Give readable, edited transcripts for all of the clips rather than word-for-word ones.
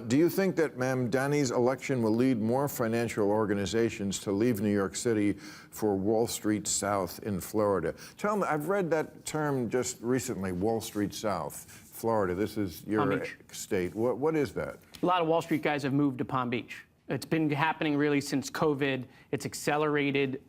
Do you think that Mamdani's election will lead more financial organizations to leave New York City for Wall Street South in Florida? Tell me, I've read that term just recently, Wall Street South, Florida. This is your state. What is that? A lot of Wall Street guys have moved to Palm Beach. It's been happening really since COVID. It's accelerated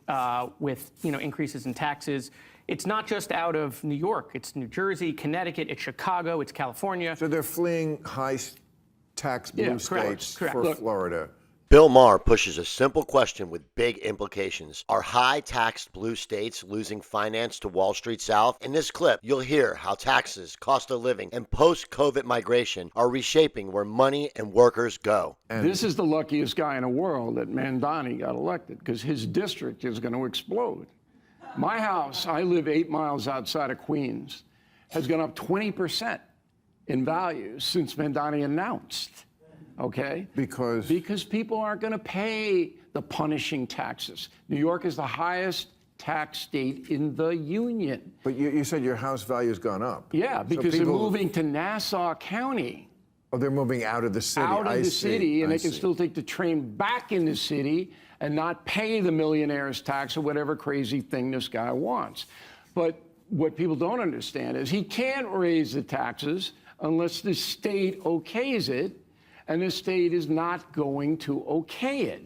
with increases in taxes. It's not just out of New York. It's New Jersey, Connecticut, it's Chicago, it's California. So they're fleeing high-tax blue states for Florida. Bill Maher pushes a simple question with big implications. Are high-taxed blue states losing finance to Wall Street South? In this clip, you'll hear how taxes, cost of living, and post-COVID migration are reshaping where money and workers go. And this is the luckiest guy in the world that Mamdani got elected, because his district is going to explode. My house, I live 8 miles outside of Queens, has gone up 20% in value since Mamdani announced. Okay? Because people aren't going to pay the punishing taxes. New York is the highest tax state in the union. But you said your house value's gone up. Yeah, because they're moving to Nassau County. Oh, they're moving out of the city. Out of the city, and they can still take the train back in the city and not pay the millionaire's tax or whatever crazy thing this guy wants. But what people don't understand is he can't raise the taxes unless the state okays it, and the state is not going to okay it.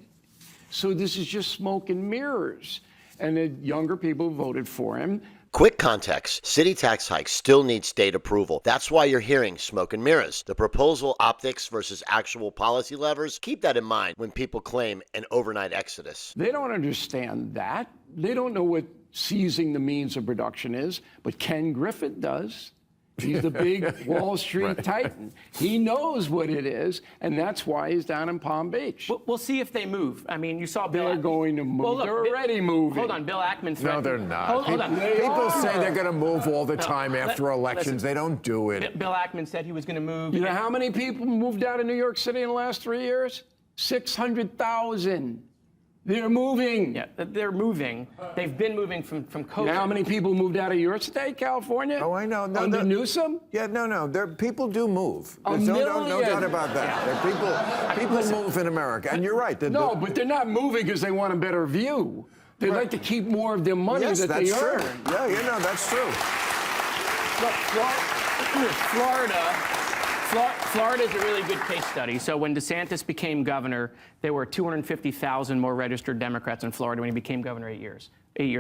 So this is just smoke and mirrors. And the younger people voted for him. Quick context, city tax hikes still need state approval. That's why you're hearing smoke and mirrors. The proposal optics versus actual policy levers, keep that in mind when people claim an overnight exodus. They don't understand that. They don't know what seizing the means of production is, but Ken Griffin does. He's the big Wall Street titan. He knows what it is, and that's why he's down in Palm Beach. We'll see if they move. I mean, you saw Bill. They're going to move. Well, look, they're already moving. Hold on, Bill Ackman threatened. No, they're not. Hold on. People say they're going to move all the time after elections. They don't do it. Bill Ackman said he was going to move. You know how many people moved out of New York City in the last 3 years? 600,000. They're moving. Yeah, they're moving. They've been moving from COVID. You know how many people moved out of your state, California? Oh, I know. No, Under Newsom? Yeah, no. People do move. A There's no million. doubt about that. People move in America, and you're right. No, but they're not moving because they want a better view. They like to keep more of their money that they earn. Yeah, that's true. Look, Florida is a really good case study. So when DeSantis became governor, there were 250,000 more registered Democrats in Florida when he became governor 8 years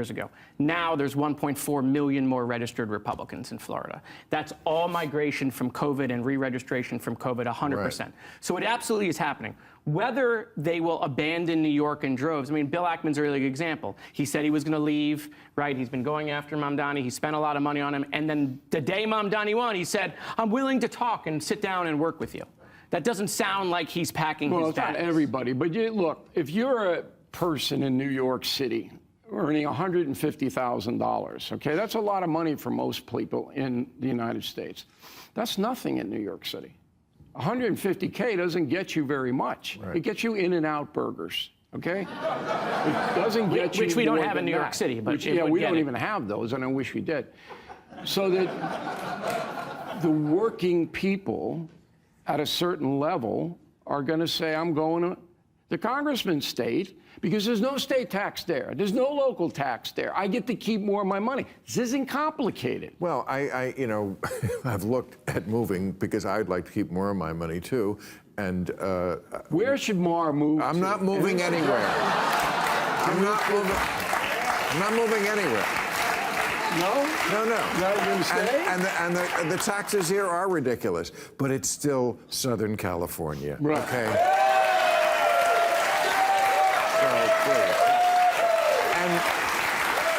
ago. Now there's 1.4 million more registered Republicans in Florida. That's all migration from COVID and re-registration from COVID, 100%. Right. So it absolutely is happening. Whether they will abandon New York in droves, I mean, Bill Ackman's a really good example. He said he was going to leave, right? He's been going after Mamdani. He spent a lot of money on him. And then the day Mamdani won, he said, I'm willing to talk and sit down and work with you. That doesn't sound like he's packing his bags. Well, it's not everybody. But look, if you're a person in New York City earning $150,000, okay, that's a lot of money for most people in the United States. That's nothing in New York City. 150K doesn't get you very much. Right. It gets you In-N-Out burgers, okay? It doesn't get you which we don't have in New York City, but we don't even have those, and I wish we did. So that the working people at a certain level are going to say, I'm going to the congressman's state, because there's no state tax there. There's no local tax there. I get to keep more of my money. This isn't complicated. Well, I've looked at moving because I'd like to keep more of my money too. And where should Maher move? I'm not moving anywhere. I'm not moving anywhere. No? No. Not going to stay? And the taxes here are ridiculous, but it's still Southern California. Right. Okay. And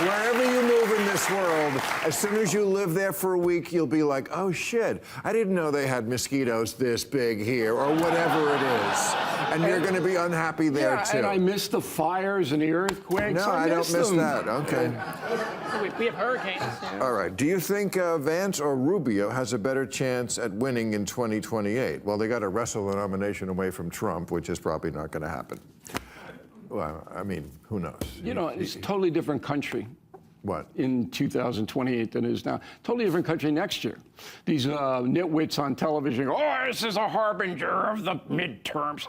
wherever you move in this world, as soon as you live there for a week, you'll be like, oh shit, I didn't know they had mosquitoes this big here, or whatever it is. And you're going to be unhappy there too. And I miss the fires and the earthquakes. No, I don't miss that. Okay. We have hurricanes. All right. Do you think Vance or Rubio has a better chance at winning in 2028? Well, they got to wrestle the nomination away from Trump, which is probably not going to happen. Well, I mean, who knows? You know, it's a totally different country. What? in 2028 than it is now. Totally different country next year. These nitwits on television go, oh, this is a harbinger of the midterms.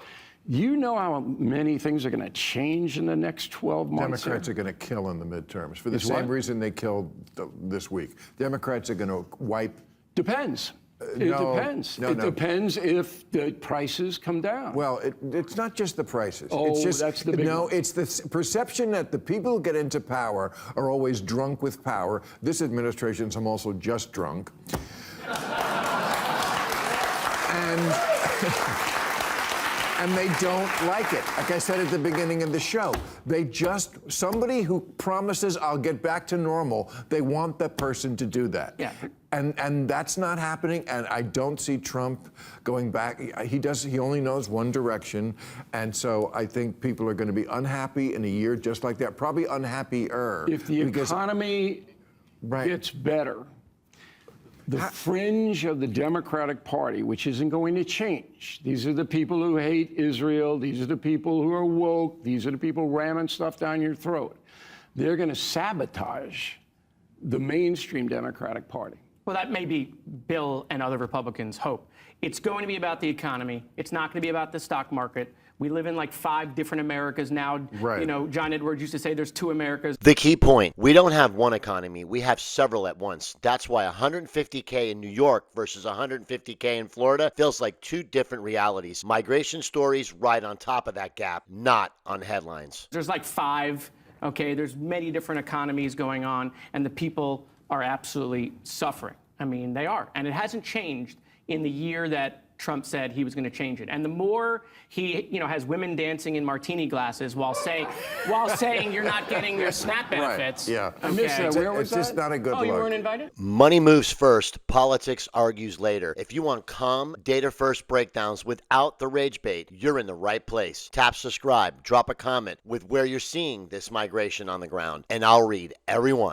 You know how many things are going to change in the next 12 months? Democrats are going to kill in the midterms for the Is same what? reason they killed this week. Democrats are going to wipe. Depends. It no, depends. no, It no. depends if the prices come down. Well, it's not just the prices. Oh, it's just, that's the big no, one. it's the perception that the people who get into power are always drunk with power. This administration's also just drunk. And they don't like it. Like I said at the beginning of the show, somebody who promises I'll get back to normal, they want that person to do that. Yeah. And that's not happening, and I don't see Trump going back. He only knows one direction, and so I think people are going to be unhappy in a year just like that, probably unhappier. If the economy gets better, the fringe of the Democratic Party, which isn't going to change, these are the people who hate Israel, these are the people who are woke, these are the people ramming stuff down your throat. They're going to sabotage the mainstream Democratic Party. Well, that may be Bill and other Republicans' hope. It's going to be about the economy. It's not going to be about the stock market. We live in like 5 different Americas now. Right. You know, John Edwards used to say there's 2 Americas. The key point, we don't have one economy, we have several at once. That's why 150K in New York versus 150K in Florida feels like 2 different realities. Migration stories right on top of that gap, not on headlines. There's like 5, okay? There's many different economies going on, and the people are absolutely suffering. I mean, they are. And it hasn't changed in the year that Trump said he was going to change it. And the more he, has women dancing in martini glasses while saying you're not getting your SNAP benefits. Right. Yeah. I missed that. Where was It's just that? not a good Oh, look. you weren't invited? Money moves first, politics argues later. If you want calm, data-first breakdowns without the rage bait, you're in the right place. Tap subscribe, drop a comment with where you're seeing this migration on the ground, and I'll read every one.